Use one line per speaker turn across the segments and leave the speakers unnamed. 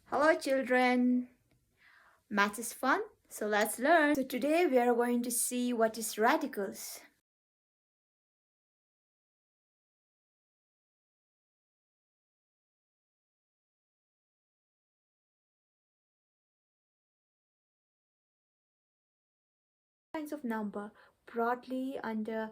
Hello children, math is fun, so let's learn. So today we are going to see what is radicals. Kinds of number broadly under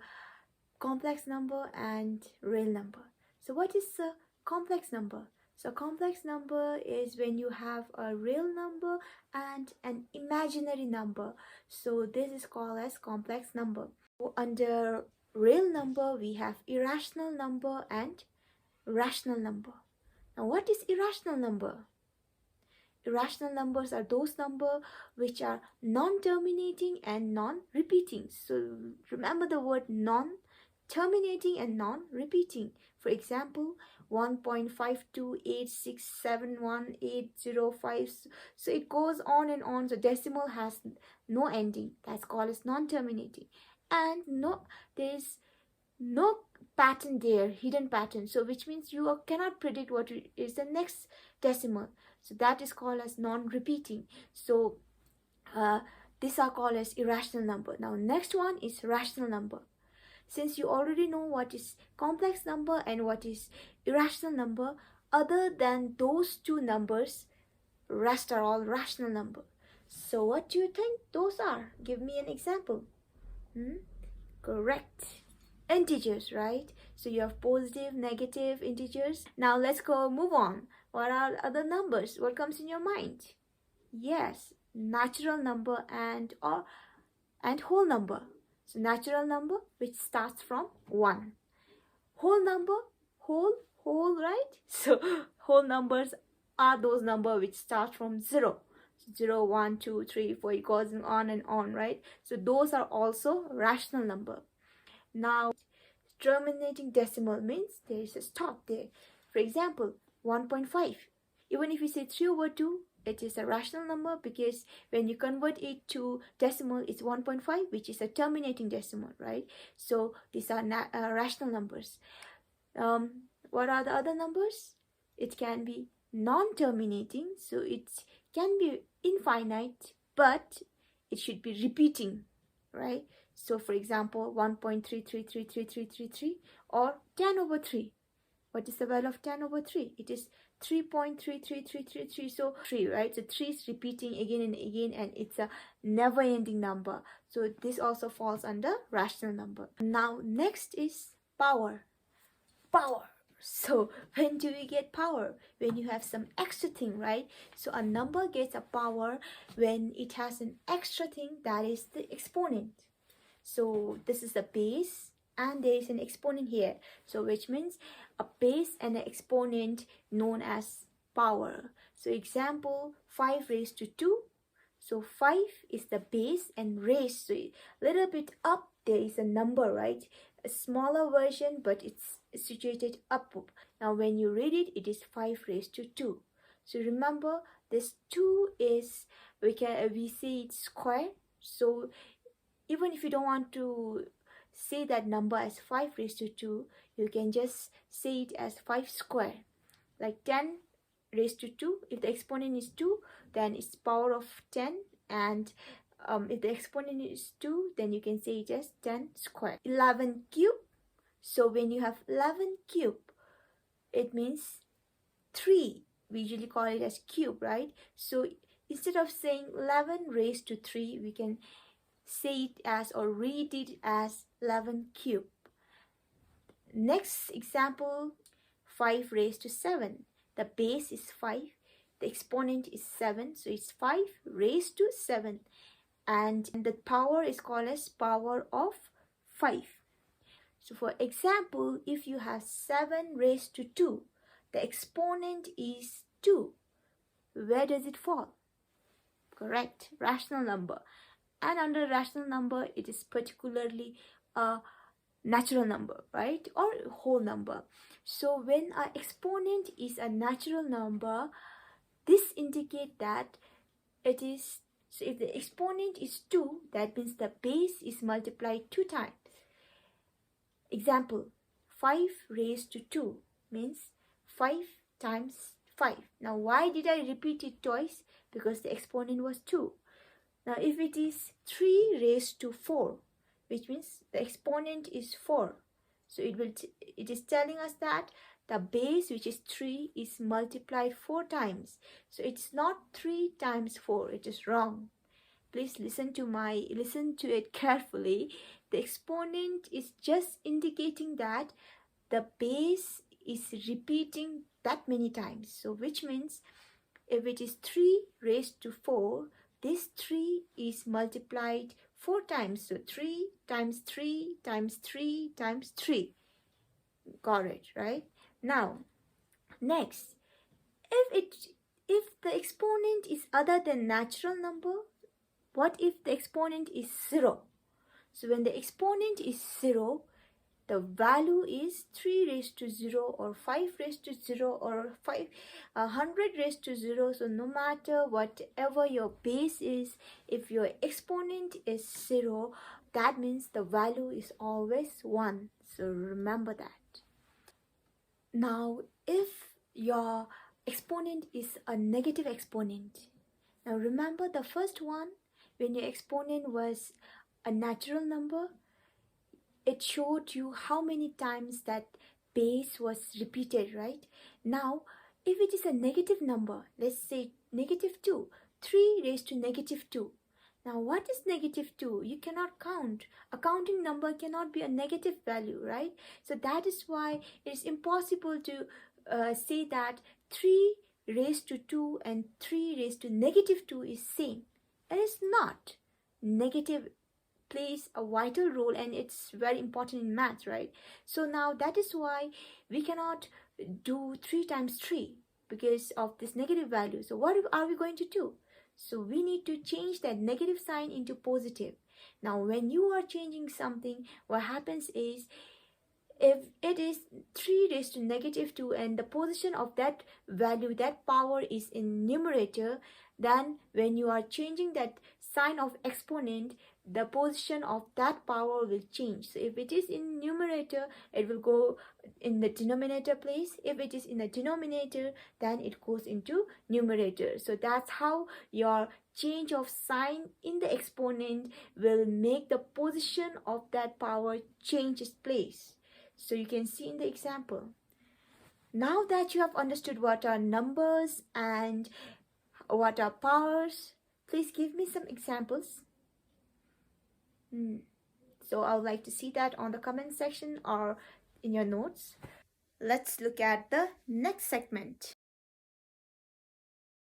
complex number and real number. So what is a complex number? So complex number is when you have a real number and an imaginary number. So this is called as complex number. Under real number we have irrational number and rational number. Now what is irrational number? Irrational numbers are those numbers which are non-terminating and non-repeating. So remember the word non-terminating and non-repeating. For example, 1.528671805. So it goes on and on. So decimal has no ending. That's called as non-terminating. And there is no pattern there, hidden pattern, so which means you cannot predict what is the next decimal, so that is called as non-repeating. So these are called as irrational number. Now next one is rational number. Since you already know what is complex number and what is irrational number, other than those two numbers, rest are all rational number. So what do you think those are? Give me an example. Correct. Integers, right? So you have positive, negative integers. Now let's go move on. What are other numbers? What comes in your mind? Yes, natural number and whole number. So natural number which starts from 1. Whole number, whole, right? So whole numbers are those numbers which start from 0. 0, 1, 2, 3, 4, it goes on and on, right? So those are also rational number. Now, terminating decimal means there is a stop there. For example, 1.5. Even if you say 3/2, it is a rational number because when you convert it to decimal, it's 1.5, which is a terminating decimal, right? So these are rational numbers. What are the other numbers? It can be non-terminating, so it can be infinite, but it should be repeating, right? So for example, 1.333333 or 10/3. What is the value of 10/3? It is 3.33333. So 3, right? So 3 is repeating again and again, and it's a never-ending number. So this also falls under rational number. Now next is power. Power. So when do we get power? When you have some extra thing, right? So a number gets a power when it has an extra thing, that is the exponent. So this is the base and there is an exponent here. So which means a base and an exponent known as power. So example, 5^2. So 5 is the base and raised. So a little bit up there is a number, right? A smaller version, but it's situated up. Now when you read it, it is 5^2. So remember, this 2 is, we say it's square. So even if you don't want to say that number as 5^2, you can just say it as 5 square. Like 10^2. If the exponent is 2, then it's power of 10. And if the exponent is 2, then you can say it as 10 square. 11 cube. So when you have 11 cube, it means 3. We usually call it as cube, right? So instead of saying 11^3, we can say it as or read it as 11 cube. Next example, 5^7. The base is 5, the exponent is 7, so it's 5^7, and the power is called as power of 5. So for example, if you have 7^2, the exponent is 2. Where does it fall? Correct, rational number. And under rational number, it is particularly a natural number, right? Or whole number. So when our exponent is a natural number, this indicates that it is, so if the exponent is 2, that means the base is multiplied 2 times. Example, 5^2 means 5 times 5. Now why did I repeat it twice? Because the exponent was 2. Now if it is 3 raised to 4, which means the exponent is 4. So it is telling us that the base, which is 3, is multiplied 4 times. So it's not 3 times 4. It is wrong. Please listen to it carefully. The exponent is just indicating that the base is repeating that many times. So which means if it is 3 raised to 4, this 3 is multiplied 4 times. So 3 times 3 times 3 times 3. Got it, right? Now, next, if the exponent is other than natural number, what if the exponent is 0? So when the exponent is 0, the value is 3 raised to 0 or 5 raised to 0 or 100 raised to 0. So no matter whatever your base is, if your exponent is 0, that means the value is always 1. So remember that. Now if your exponent is a negative exponent, now remember the first one, when your exponent was a natural number, it showed you how many times that base was repeated, right? Now, if it is a negative number, let's say negative 2, 3 raised to negative 2. Now, what is negative 2? You cannot count. A counting number cannot be a negative value, right? So that is why it is impossible to say that 3 raised to 2 and 3 raised to negative 2 is same. It is not. Negative plays a vital role, and it's very important in math, right? So now that is why we cannot do 3 times 3 because of this negative value. So what are we going to do? So we need to change that negative sign into positive. Now when you are changing something, what happens is, if it is 3 raised to negative 2 and the position of that value, that power is in numerator, then when you are changing that sign of exponent, the position of that power will change. So if it is in numerator, it will go in the denominator place. If it is in the denominator, then it goes into numerator. So that's how your change of sign in the exponent will make the position of that power change its place. So you can see in the example. Now that you have understood what are numbers and what are powers, please give me some examples. So I would like to see that on the comment section or in your notes. Let's look at the next segment.